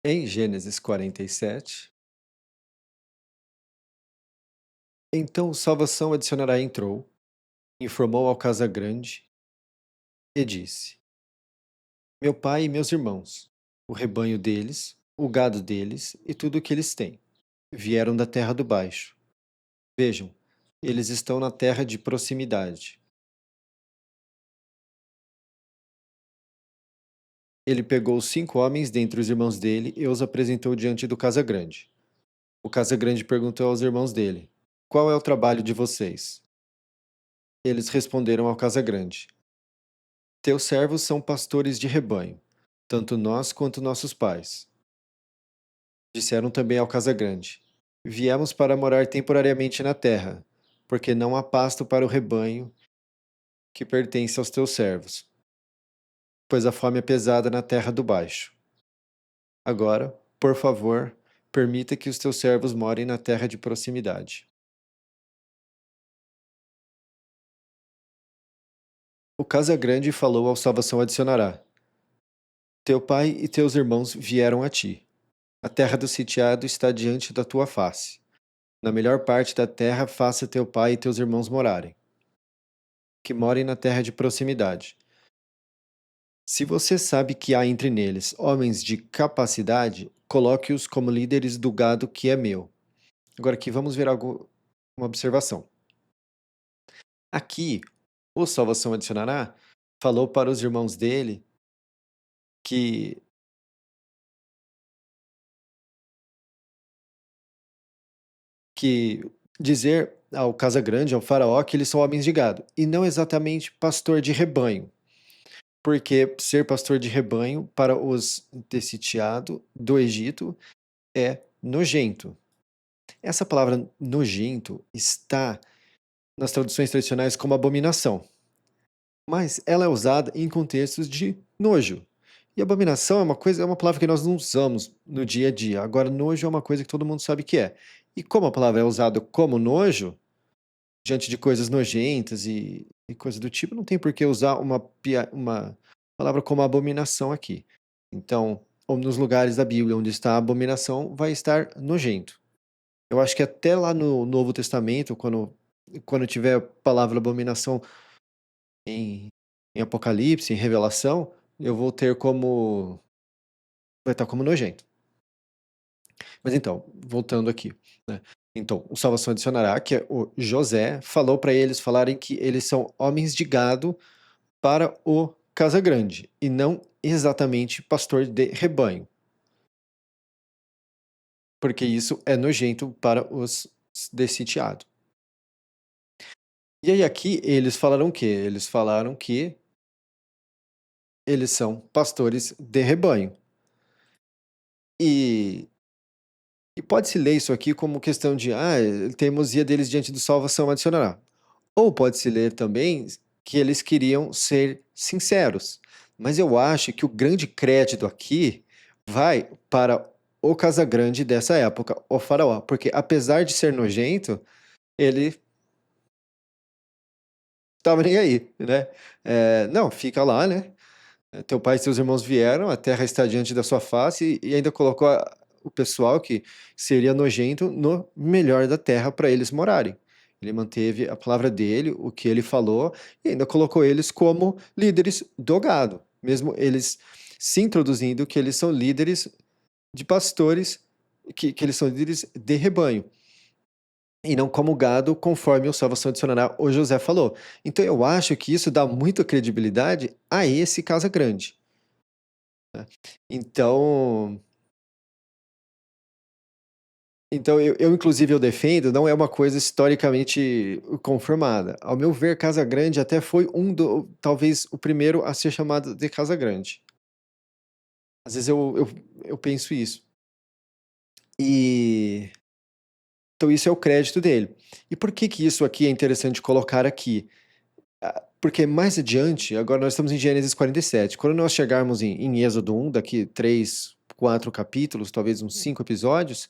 Em Gênesis 47, então salvação adicionará entrou, informou ao Casagrande e disse: Meu pai e meus irmãos, o rebanho deles, o gado deles e tudo o que eles têm, vieram da terra do baixo. Vejam, eles estão na terra de proximidade. Ele pegou 5 homens dentre os irmãos dele e os apresentou diante do Casagrande. O Casagrande perguntou aos irmãos dele: Qual é o trabalho de vocês? Eles responderam ao Casagrande: Teus servos são pastores de rebanho, tanto nós quanto nossos pais. Disseram também ao Casagrande: Viemos para morar temporariamente na terra, porque não há pasto para o rebanho que pertence aos teus servos, pois a fome é pesada na terra do baixo. Agora, por favor, permita que os teus servos morem na terra de proximidade. O Casagrande falou ao Salvação adicionará: Teu pai e teus irmãos vieram a ti. A terra do sitiado está diante da tua face. Na melhor parte da terra faça teu pai e teus irmãos morarem, que morem na terra de proximidade. Se você sabe que há entre neles homens de capacidade, coloque-os como líderes do gado que é meu. Agora aqui vamos ver uma observação. Aqui, o Salvação adicionará falou para os irmãos dele que que dizer ao Casagrande, ao faraó, que eles são homens de gado, e não exatamente pastor de rebanho. Porque ser pastor de rebanho para os desse sitiado do Egito é nojento. Essa palavra nojento está nas traduções tradicionais como abominação, mas ela é usada em contextos de nojo. E abominação é uma palavra que nós não usamos no dia a dia. Agora, nojo é uma coisa que todo mundo sabe que é. E como a palavra é usada como nojo, diante de coisas nojentas e coisas do tipo, não tem por que usar uma palavra como abominação aqui. Então, ou nos lugares da Bíblia onde está abominação, vai estar nojento. Eu acho que até lá no Novo Testamento, quando tiver a palavra abominação em, em Apocalipse, em Revelação, eu vou ter como. Vai estar como nojento. Mas então, voltando aqui, né? Então, o Salvação adicionará que o José falou para eles falarem que eles são homens de gado para o Casagrande e não exatamente pastor de rebanho, porque isso é nojento para os desse sitiado. E aí aqui eles falaram o quê? Eles falaram que eles são pastores de rebanho. E, e pode-se ler isso aqui como questão de teimosia deles diante do salvação adicionará. Ou pode-se ler também que eles queriam ser sinceros. Mas eu acho que o grande crédito aqui vai para o Casagrande dessa época, o faraó. Porque apesar de ser nojento, ele estava nem aí, né? Não, fica lá, né? Teu pai e seus irmãos vieram, a terra está diante da sua face, e ainda colocou o pessoal que seria nojento no melhor da terra para eles morarem. Ele manteve a palavra dele, o que ele falou, e ainda colocou eles como líderes do gado, mesmo eles se introduzindo que eles são líderes de pastores, que eles são líderes de rebanho e não como gado, conforme o Salvação adicionará o José falou. Então eu acho que isso dá muita credibilidade a esse Casa Grande. Então, então inclusive eu defendo, não é uma coisa historicamente confirmada. Ao meu ver, Casa Grande até foi talvez o primeiro a ser chamado de Casa Grande. Às vezes eu penso isso. E então isso é o crédito dele. E por que que isso aqui é interessante colocar aqui? Porque mais adiante, agora nós estamos em Gênesis 47. Quando nós chegarmos em Êxodo 1, daqui 3, 4 capítulos, talvez uns 5 episódios,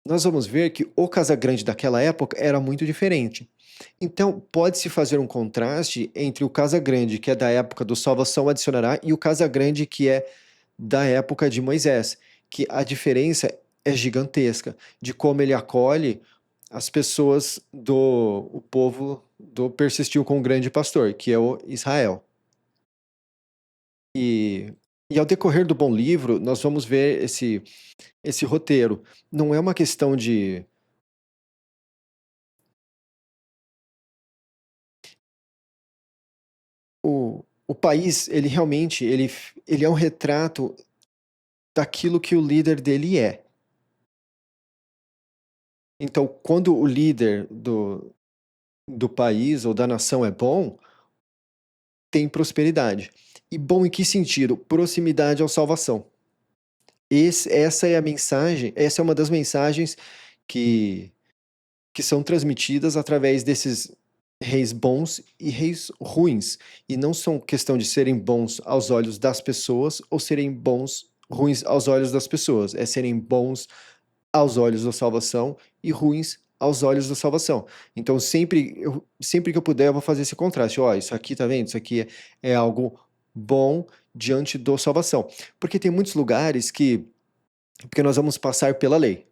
nós vamos ver que o Casagrande daquela época era muito diferente. Então, pode-se fazer um contraste entre o Casagrande, que é da época do Salvação Adicionará, e o Casagrande, que é da época de Moisés, que a diferença é gigantesca de como ele acolhe as pessoas do o povo do persistiu com o grande pastor, que é o Israel. E, e ao decorrer do bom livro, nós vamos ver esse roteiro. Não é uma questão de. O país, ele realmente, ele é um retrato daquilo que o líder dele é. Então, quando o líder do país ou da nação é bom, tem prosperidade. E bom em que sentido? Proximidade à salvação. Essa é a mensagem, essa é uma das mensagens que, que são transmitidas através desses reis bons e reis ruins. E não são questão de serem bons aos olhos das pessoas ou serem bons, ruins aos olhos das pessoas. É serem bons aos olhos da salvação e ruins aos olhos da salvação. Então, sempre que eu puder, eu vou fazer esse contraste. Ó, isso aqui, tá vendo? Isso aqui é algo bom diante da salvação. Porque tem muitos lugares que. Porque nós vamos passar pela lei.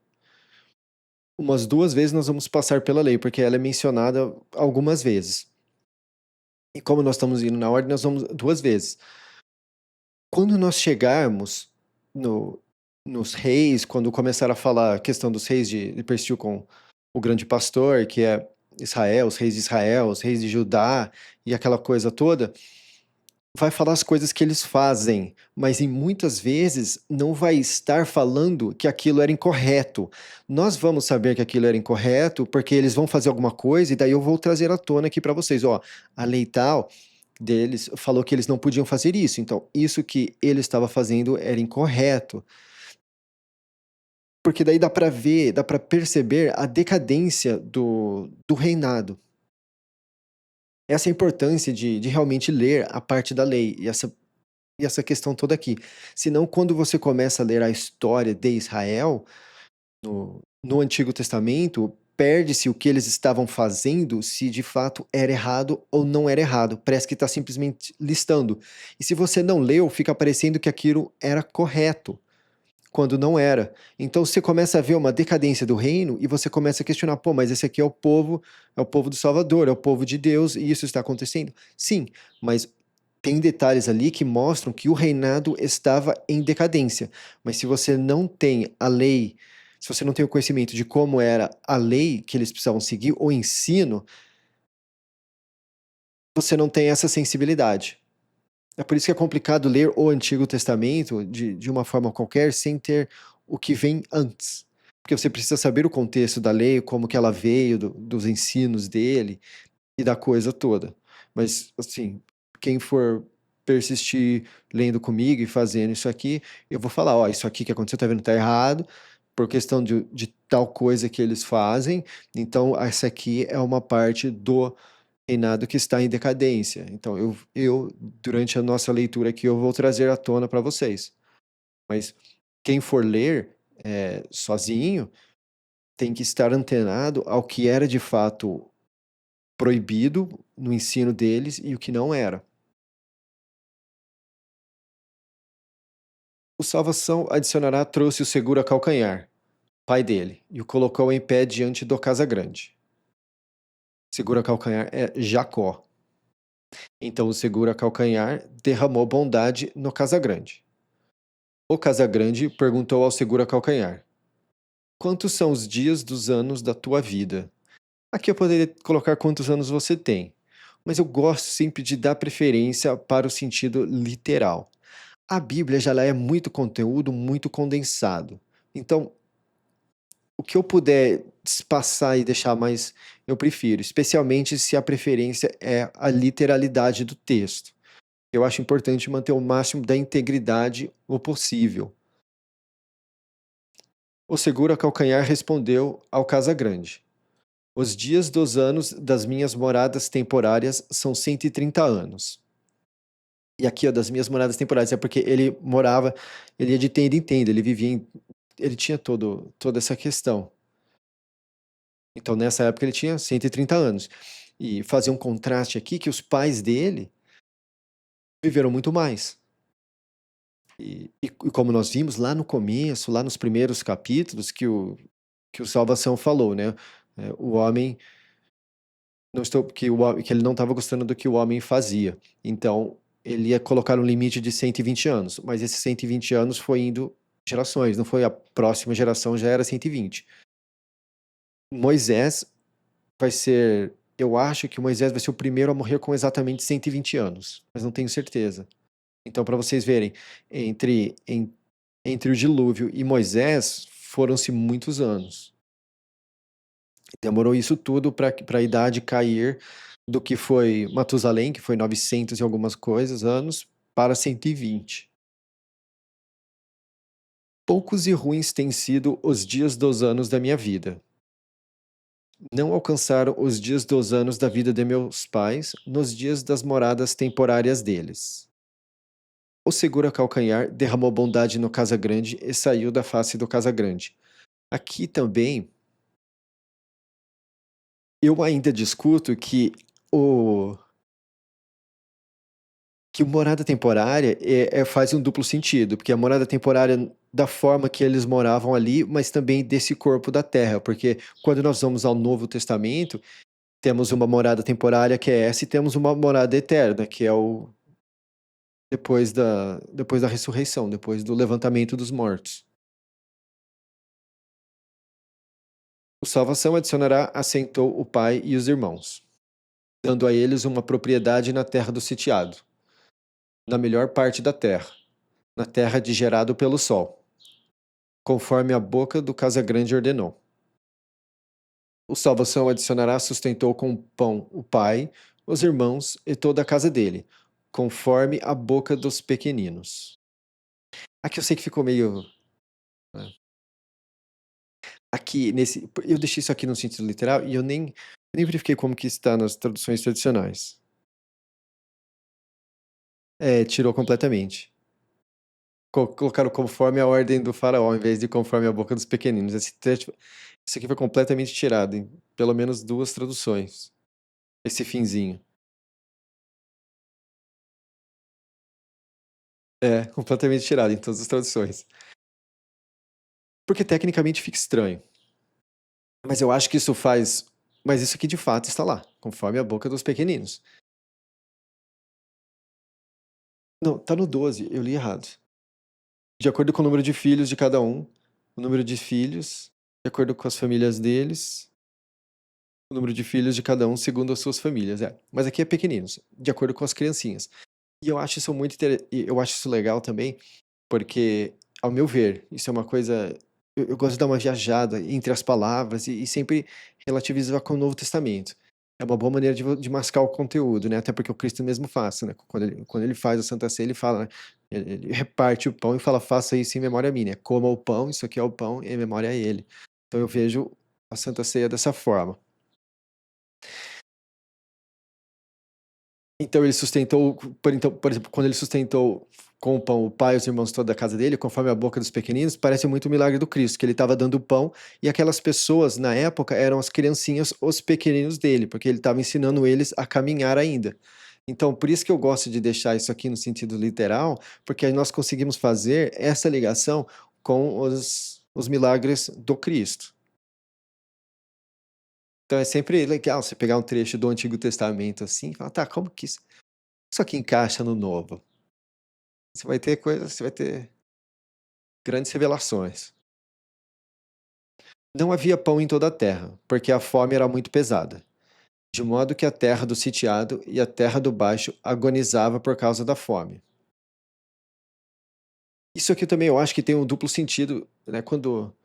Umas duas vezes nós vamos passar pela lei, porque ela é mencionada algumas vezes. E como nós estamos indo na ordem, nós vamos duas vezes. Quando nós chegarmos no, nos reis, quando começar a falar a questão dos reis de persistiu com o grande pastor, que é Israel, os reis de Israel, os reis de Judá e aquela coisa toda, vai falar as coisas que eles fazem, mas em muitas vezes não vai estar falando que aquilo era incorreto. Nós vamos saber que aquilo era incorreto porque eles vão fazer alguma coisa e daí eu vou trazer à tona aqui para vocês, ó, a lei tal deles falou que eles não podiam fazer isso, então isso que ele estava fazendo era incorreto. Porque daí dá para ver, dá para perceber a decadência do reinado. Essa é a importância de realmente ler a parte da lei e essa questão toda aqui. Senão, quando você começa a ler a história de Israel no Antigo Testamento, perde-se o que eles estavam fazendo, se de fato era errado ou não era errado. Parece que está simplesmente listando. E se você não leu, fica parecendo que aquilo era correto, quando não era. Então você começa a ver uma decadência do reino e você começa a questionar, pô, mas esse aqui é o povo do Salvador, é o povo de Deus e isso está acontecendo? Sim, mas tem detalhes ali que mostram que o reinado estava em decadência. Mas se você não tem a lei, se você não tem o conhecimento de como era a lei que eles precisavam seguir, o ensino, você não tem essa sensibilidade. É por isso que é complicado ler o Antigo Testamento de uma forma qualquer sem ter o que vem antes. Porque você precisa saber o contexto da lei, como que ela veio, dos ensinos dele e da coisa toda. Mas, assim, quem for persistir lendo comigo e fazendo isso aqui, eu vou falar, ó, isso aqui que aconteceu, tá vendo, tá errado, por questão de tal coisa que eles fazem, então essa aqui é uma parte do reinado que está em decadência. Então, durante a nossa leitura aqui, eu vou trazer à tona para vocês. Mas quem for ler sozinho tem que estar antenado ao que era de fato proibido no ensino deles e o que não era. O salvação adicionará trouxe o seguro a calcanhar, pai dele, e o colocou em pé diante do casa grande. Segura calcanhar é Jacó. Então o segura calcanhar derramou bondade no casa grande. O Casagrande perguntou ao segura-calcanhar: Quantos são os dias dos anos da tua vida? Aqui eu poderia colocar quantos anos você tem, mas eu gosto sempre de dar preferência para o sentido literal. A Bíblia já é muito conteúdo, muito condensado. Então, o que eu puder passar e deixar mais, eu prefiro, especialmente se a preferência é a literalidade do texto. Eu acho importante manter o máximo da integridade o possível. O segura-calcanhar respondeu ao Casagrande: Os dias dos anos das minhas moradas temporárias são 130 anos. E aqui, ó, das minhas moradas temporárias, é porque ele morava, ele ia de tenda em tenda, ele vivia ele tinha toda essa questão. Então, nessa época, ele tinha 130 anos. E fazer um contraste aqui que os pais dele viveram muito mais. E como nós vimos lá no começo, lá nos primeiros capítulos, que o Salvação falou, né? O homem não estou que ele não estava gostando do que o homem fazia. Então, ele ia colocar um limite de 120 anos, mas esses 120 anos foi indo gerações, não foi a próxima geração já era 120. Moisés vai ser, eu acho que Moisés vai ser o primeiro a morrer com exatamente 120 anos, mas não tenho certeza. Então, para vocês verem, entre, em- entre o dilúvio e Moisés foram-se muitos anos. Demorou isso tudo para a idade cair do que foi Matusalém, que foi 900 e algumas coisas anos, para 120. Poucos e ruins têm sido os dias dos anos da minha vida. Não alcançaram os dias dos anos da vida de meus pais, nos dias das moradas temporárias deles. O segura calcanhar derramou bondade no Casa Grande e saiu da face do Casa Grande. Aqui também, eu ainda discuto o que morada temporária faz um duplo sentido, porque a morada temporária da forma que eles moravam ali, mas também desse corpo da terra, porque quando nós vamos ao Novo Testamento, temos uma morada temporária que é essa, e temos uma morada eterna, que é o depois da ressurreição, depois do levantamento dos mortos. O salvação adicionará, assentou o pai e os irmãos, dando a eles uma propriedade na terra do sitiado, na melhor parte da terra, na terra de gerado pelo sol, conforme a boca do Casagrande ordenou. O salvação adicionará, sustentou com pão o pai, os irmãos e toda a casa dele, conforme a boca dos pequeninos. Aqui eu sei que ficou meio. Né, aqui, nesse. Eu deixei isso aqui no sentido literal e eu nem verifiquei como que está nas traduções tradicionais. É, tirou completamente. Colocaram conforme a ordem do faraó, em vez de conforme a boca dos pequeninos. Esse trecho, isso aqui foi completamente tirado em pelo menos duas traduções. Esse finzinho. É, completamente tirado em todas as traduções. Porque tecnicamente fica estranho. Mas eu acho que isso faz. Mas isso aqui de fato está lá, conforme a boca dos pequeninos. Não, tá no 12, eu li errado. De acordo com o número de filhos de cada um, o número de filhos, de acordo com as famílias deles, o número de filhos de cada um segundo as suas famílias, é. Mas aqui é pequeninos, de acordo com as criancinhas. E eu acho isso eu acho isso legal também, porque, ao meu ver, isso é uma coisa. Eu gosto de dar uma viajada entre as palavras e sempre relativizar com o Novo Testamento. É uma boa maneira de mascar o conteúdo, né? Até porque o Cristo mesmo faz, né? Quando ele faz a Santa Ceia, ele fala, né? Ele reparte o pão e fala: faça isso em memória a mim, né? Coma o pão, isso aqui é o pão, em memória a ele. Então eu vejo a Santa Ceia dessa forma. Então ele sustentou, por exemplo, quando ele sustentou com o pão o pai e os irmãos toda a casa dele, conforme a boca dos pequeninos, parece muito o milagre do Cristo, que ele estava dando pão e aquelas pessoas na época eram as criancinhas, os pequeninos dele, porque ele estava ensinando eles a caminhar ainda. Então, por isso que eu gosto de deixar isso aqui no sentido literal, porque aí nós conseguimos fazer essa ligação com os milagres do Cristo. Então é sempre legal você pegar um trecho do Antigo Testamento assim e falar, tá, como que isso aqui encaixa no Novo? Você vai ter grandes revelações. Não havia pão em toda a terra, porque a fome era muito pesada, de modo que a terra do sitiado e a terra do baixo agonizava por causa da fome. Isso aqui também eu acho que tem um duplo sentido, né? Quando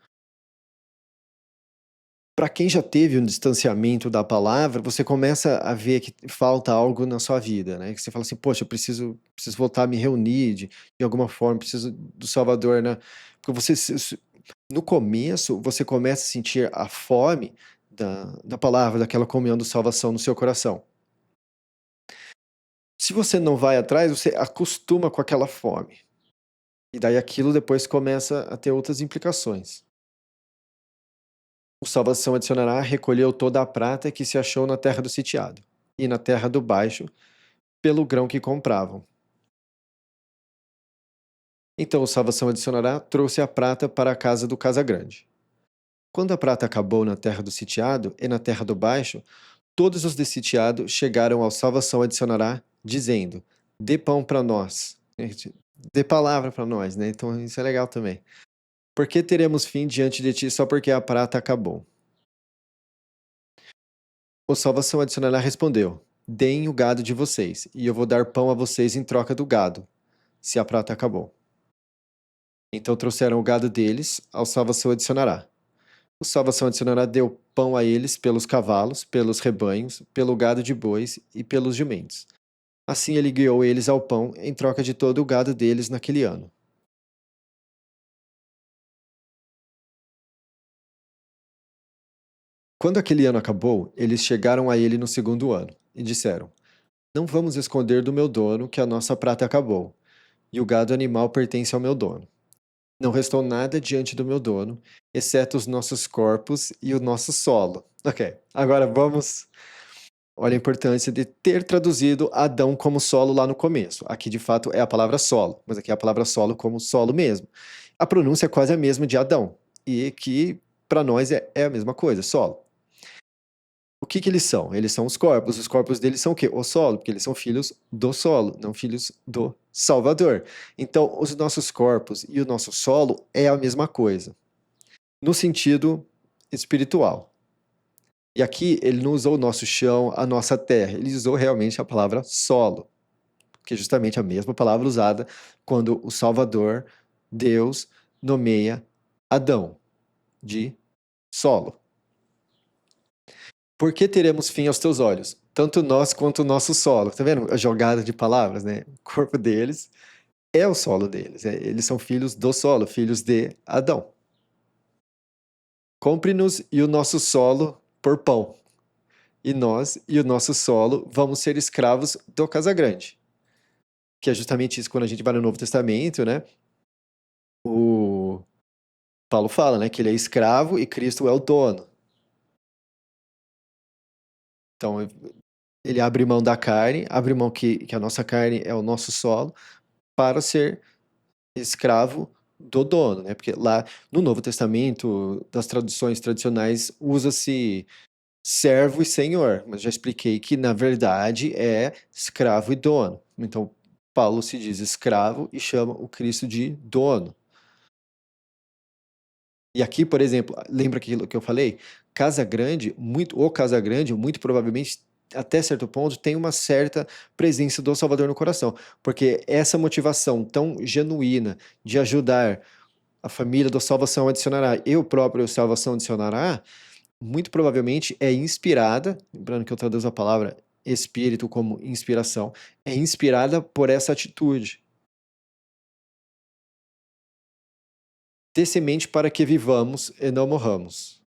para quem já teve um distanciamento da palavra, você começa a ver que falta algo na sua vida, né? Que você fala assim, poxa, eu preciso voltar a me reunir de alguma forma, preciso do Salvador, né? Porque no começo, você começa a sentir a fome da palavra, daquela comunhão de salvação no seu coração. Se você não vai atrás, você acostuma com aquela fome. E daí aquilo depois começa a ter outras implicações. O salvação adicionará, recolheu toda a prata que se achou na terra do sitiado, e na terra do baixo, pelo grão que compravam. Então o Salvação adicionará trouxe a prata para a casa do Casagrande. Quando a prata acabou na terra do sitiado e na terra do baixo, todos os dessitiados chegaram ao Salvação adicionará, dizendo: Dê pão para nós. Dê palavra para nós, né? Então isso é legal também. Por que teremos fim diante de ti só porque a prata acabou? O Salvação adicionará respondeu: Deem o gado de vocês, e eu vou dar pão a vocês em troca do gado, se a prata acabou. Então trouxeram o gado deles, ao Salvação adicionará. O Salvação adicionará deu pão a eles pelos cavalos, pelos rebanhos, pelo gado de bois e pelos jumentos. Assim ele guiou eles ao pão em troca de todo o gado deles naquele ano. Quando aquele ano acabou, eles chegaram a ele no segundo ano e disseram: Não vamos esconder do meu dono que a nossa prata acabou, e o gado animal pertence ao meu dono. Não restou nada diante do meu dono, exceto os nossos corpos e o nosso solo. Ok, agora vamos. Olha a importância de ter traduzido Adão como solo lá no começo. Aqui de fato é a palavra solo, mas aqui é a palavra solo como solo mesmo. A pronúncia é quase a mesma de Adão, e que para nós é a mesma coisa, solo. O que eles são? Eles são os corpos deles são o quê? O solo, porque eles são filhos do solo, não filhos do Salvador. Então, os nossos corpos e o nosso solo é a mesma coisa, no sentido espiritual. E aqui ele não usou o nosso chão, a nossa terra, ele usou realmente a palavra solo, que é justamente a mesma palavra usada quando o Salvador, Deus, nomeia Adão de solo. Por que teremos fim aos teus olhos? Tanto nós quanto o nosso solo. Tá vendo a jogada de palavras, né? O corpo deles é o solo deles. Eles são filhos do solo, filhos de Adão. Compre-nos e o nosso solo por pão. E nós e o nosso solo vamos ser escravos do Casagrande. Que é justamente isso quando a gente vai no Novo Testamento, né? O Paulo fala, né, que ele é escravo e Cristo é o dono. Então, ele abre mão da carne, abre mão que a nossa carne é o nosso solo, para ser escravo do dono, né? Porque lá no Novo Testamento, das traduções tradicionais, usa-se servo e senhor, mas já expliquei que na verdade é escravo e dono. Então, Paulo se diz escravo e chama o Cristo de dono. E aqui, por exemplo, lembra aquilo que eu falei? Casa Grande, o Casa Grande, muito provavelmente, até certo ponto, tem uma certa presença do Salvador no coração, porque essa motivação tão genuína de ajudar a família do Salvação adicionará e o próprio Salvação adicionará, muito provavelmente é inspirada, lembrando que eu traduzo a palavra espírito como inspiração, é inspirada por essa atitude. Dê semente para que vivamos e não morramos,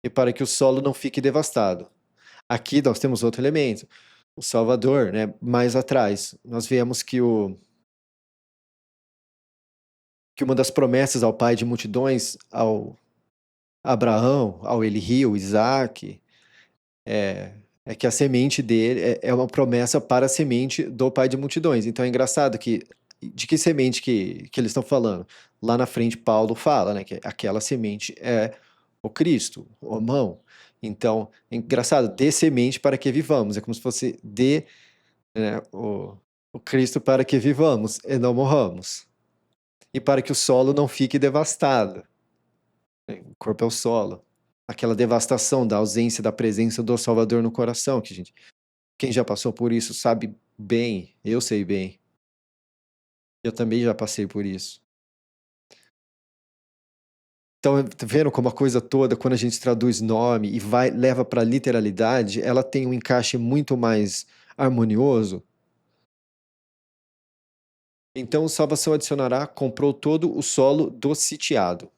e para que o solo não fique devastado. Aqui nós temos outro elemento. O Salvador, né, mais atrás, nós vemos que uma das promessas ao pai de multidões, ao Abraão, ao Elihu, Isaac, é que a semente dele é uma promessa para a semente do pai de multidões. Então é engraçado que de que semente que eles estão falando? Lá na frente Paulo fala, né, que aquela semente é o Cristo, o mão. Então, é engraçado, dê semente para que vivamos. É como se fosse dê, né, o Cristo para que vivamos e não morramos. E para que o solo não fique devastado. O corpo é o solo. Aquela devastação da ausência da presença do Salvador no coração, que quem já passou por isso sabe bem, eu sei bem. Eu também já passei por isso. Então, tá vendo como a coisa toda, quando a gente traduz nome e leva para literalidade, ela tem um encaixe muito mais harmonioso? Então, o Salvação adicionará, comprou todo o solo do sitiado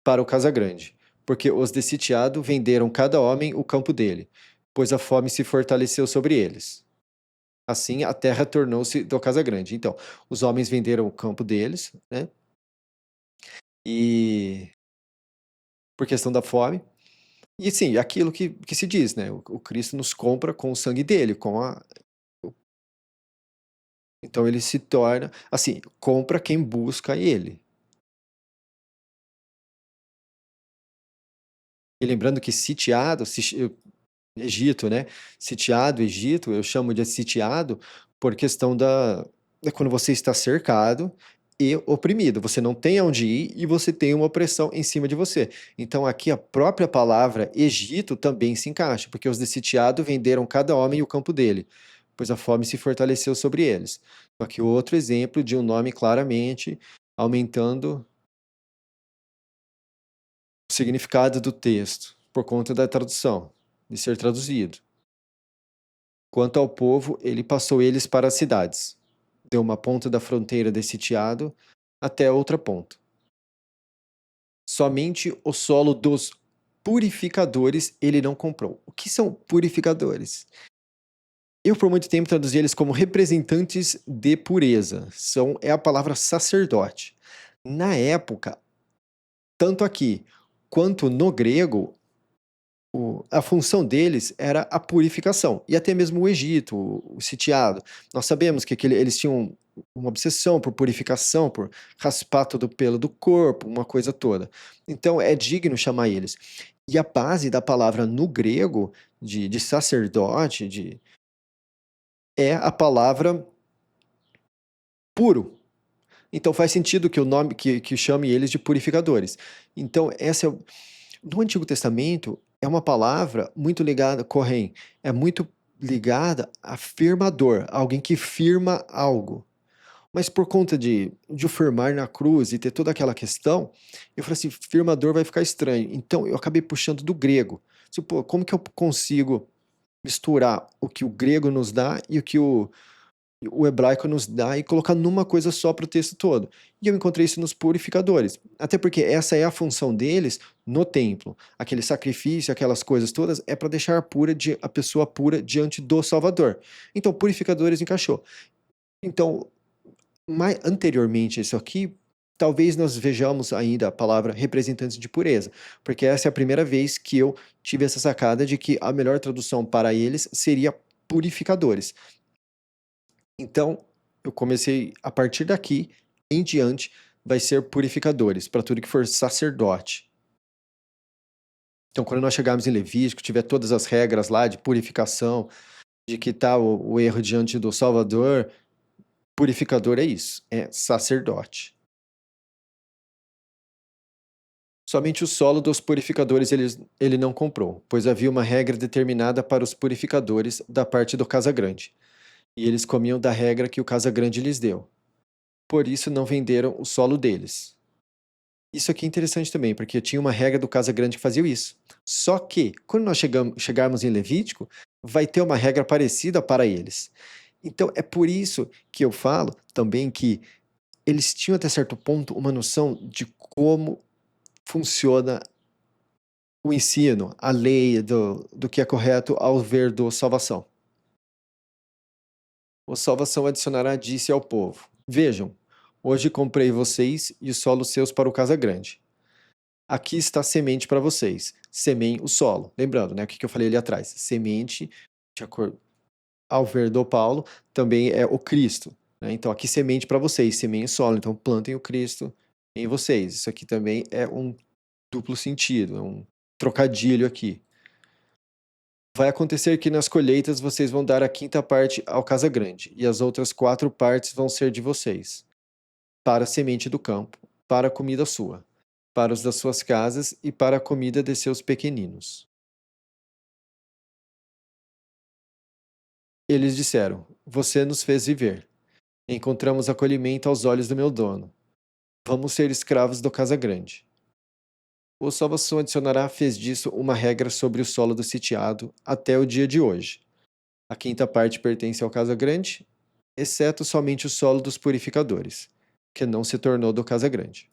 para o Casagrande, porque os de sitiado venderam cada homem o campo dele, pois a fome se fortaleceu sobre eles. Assim, a terra tornou-se do Casagrande. Então, os homens venderam o campo deles, né? E por questão da fome. E sim, aquilo que se diz, né? O Cristo nos compra com o sangue dele, com Então ele se torna, assim, compra quem busca ele. E lembrando que sitiado, Egito, né? Sitiado, Egito, eu chamo de sitiado por questão quando você está cercado e oprimido. Você não tem aonde ir e você tem uma opressão em cima de você. Então aqui a própria palavra Egito também se encaixa, porque os de sitiado venderam cada homem o campo dele, pois a fome se fortaleceu sobre eles. Aqui outro exemplo de um nome claramente aumentando o significado do texto por conta da tradução, de ser traduzido. Quanto ao povo, ele passou eles para as cidades. Deu uma ponta da fronteira desse sitiado até outra ponta. Somente o solo dos purificadores ele não comprou. O que são purificadores? Eu, por muito tempo, traduzi eles como representantes de pureza. É a palavra sacerdote. Na época, tanto aqui quanto no grego, a função deles era a purificação, e até mesmo o Egito, o sitiado. Nós sabemos que eles tinham uma obsessão por purificação, por raspar todo o pelo do corpo, uma coisa toda. Então é digno chamar eles. E a base da palavra no grego, de sacerdote, é a palavra puro. Então faz sentido que o nome que chame eles de purificadores. Então no Antigo Testamento é uma palavra muito ligada, correm, é muito ligada a firmador, alguém que firma algo. Mas por conta de o firmar na cruz e ter toda aquela questão, eu falei assim, firmador vai ficar estranho. Então eu acabei puxando do grego. Tipo, como que eu consigo misturar o que o grego nos dá e o que o hebraico nos dá e colocar numa coisa só para o texto todo. E eu encontrei isso nos purificadores. Até porque essa é a função deles no templo. Aquele sacrifício, aquelas coisas todas, é para deixar a pessoa pura diante do Salvador. Então, purificadores encaixou. Então, mais anteriormente a isso aqui, talvez nós vejamos ainda a palavra representantes de pureza, porque essa é a primeira vez que eu tive essa sacada de que a melhor tradução para eles seria purificadores. Então, eu comecei a partir daqui em diante vai ser purificadores para tudo que for sacerdote. Então, quando nós chegarmos em Levítico, tiver todas as regras lá de purificação, de que está o erro diante do Salvador, purificador é isso, é sacerdote. Somente o solo dos purificadores ele não comprou, pois havia uma regra determinada para os purificadores da parte do Casa Grande, e eles comiam da regra que o Casa Grande lhes deu. Por isso não venderam o solo deles. Isso aqui é interessante também, porque tinha uma regra do Casa Grande que fazia isso. Só que, quando nós chegarmos em Levítico, vai ter uma regra parecida para eles. Então, é por isso que eu falo também que eles tinham até certo ponto uma noção de como funciona o ensino, a lei do que é correto ao ver do salvação. O salvação adicionará disse ao povo: Vejam, hoje comprei vocês e o solo seus para o Casa Grande. Aqui está a semente para vocês. Semeiem o solo. Lembrando, né, o que eu falei ali atrás. Semente, de acordo ao ver do Paulo, também é o Cristo. Né? Então, aqui semente para vocês, semeiem o solo. Então, plantem o Cristo em vocês. Isso aqui também é um duplo sentido, é um trocadilho aqui. Vai acontecer que nas colheitas vocês vão dar a quinta parte ao Casa Grande, e as outras quatro partes vão ser de vocês, para a semente do campo, para a comida sua, para os das suas casas e para a comida de seus pequeninos. Eles disseram: Você nos fez viver. Encontramos acolhimento aos olhos do meu dono. Vamos ser escravos do Casa Grande. O Salvação adicionará fez disso uma regra sobre o solo do sitiado até o dia de hoje. A quinta parte pertence ao Casa Grande, exceto somente o solo dos purificadores, que não se tornou do Casa Grande.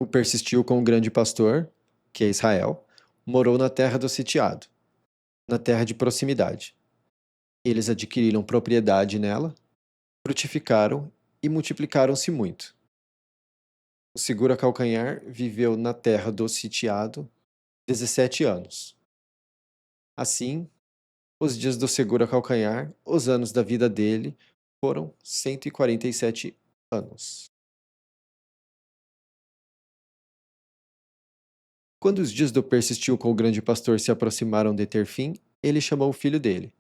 O persistiu com o grande pastor, que é Israel, morou na terra do sitiado, na terra de proximidade. Eles adquiriram propriedade nela, frutificaram e multiplicaram-se muito. O segura-calcanhar viveu na terra do sitiado 17 anos. Assim, os dias do seguro a calcanhar, os anos da vida dele foram 147 anos. Quando os dias do persistiu com o grande pastor se aproximaram de ter fim, ele chamou o filho dele,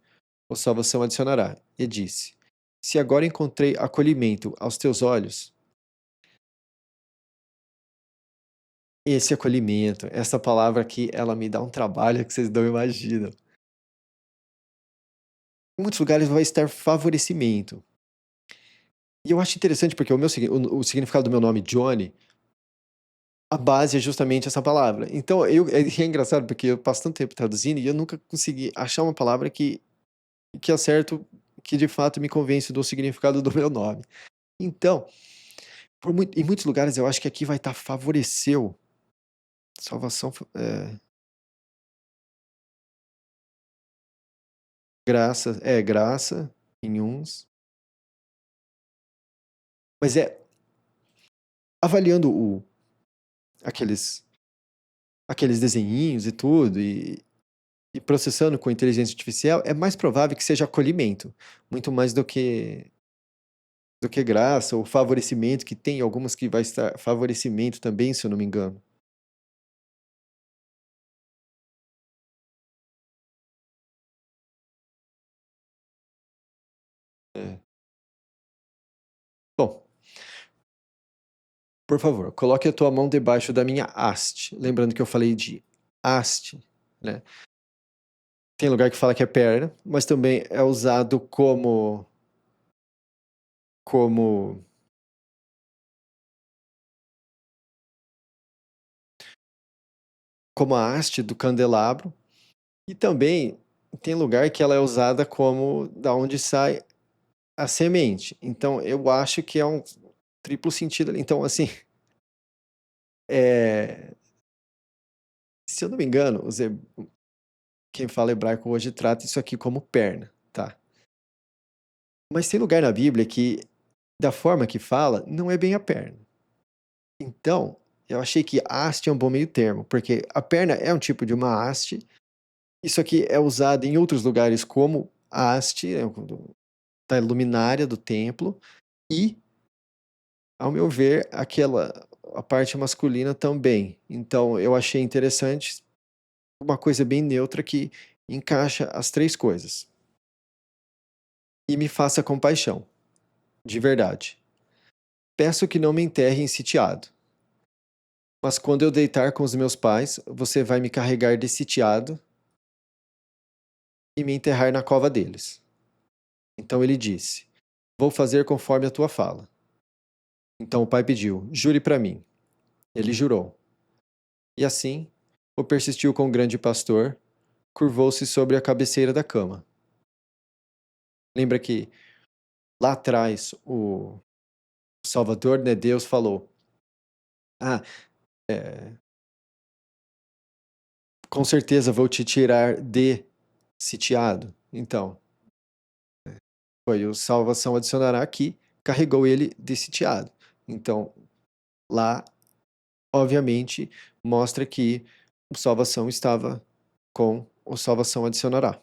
o salvação adicionará, e disse: Se agora encontrei acolhimento aos teus olhos, esse acolhimento, essa palavra aqui, ela me dá um trabalho que vocês não imaginam. Em muitos lugares vai estar favorecimento. E eu acho interessante porque o significado do meu nome, Johnny, a base é justamente essa palavra. Então, é engraçado porque eu passo tanto tempo traduzindo e eu nunca consegui achar uma palavra que acerto, que de fato me convence do significado do meu nome. Então, em muitos lugares eu acho que aqui vai estar favoreceu. Salvação, graça em uns. Mas avaliando aqueles, aqueles desenhinhos e tudo, e processando com inteligência artificial, é mais provável que seja acolhimento, muito mais do que graça ou favorecimento, que tem algumas que vai estar favorecimento também, se eu não me engano. É. Bom, por favor, coloque a tua mão debaixo da minha haste. Lembrando que eu falei de haste, né? Tem lugar que fala que é perna, mas também é usado como como a haste do candelabro. E também tem lugar que ela é usada como da onde sai a semente. Então eu acho que é um triplo sentido ali. Então, assim, é, se eu não me engano, quem fala hebraico hoje trata isso aqui como perna, tá? Mas tem lugar na Bíblia que, da forma que fala, não é bem a perna. Então, eu achei que haste é um bom meio termo, porque a perna é um tipo de uma haste. Isso aqui é usado em outros lugares como haste, da luminária do templo, e, ao meu ver, a parte masculina também. Então, eu achei interessante uma coisa bem neutra que encaixa as três coisas. E me faça compaixão, de verdade. Peço que não me enterre em sitiado. Mas quando eu deitar com os meus pais, você vai me carregar de sitiado e me enterrar na cova deles. Então ele disse: Vou fazer conforme a tua fala. Então o pai pediu: Jure para mim. Ele jurou. E assim, o persistiu com o grande pastor, curvou-se sobre a cabeceira da cama. Lembra que lá atrás o Salvador, né, Deus falou: Ah, com certeza vou te tirar de sitiado. Então, foi o salvação adicionará aqui, carregou ele de sitiado. Então, lá, obviamente, mostra que o salvação estava com o salvação adicionará.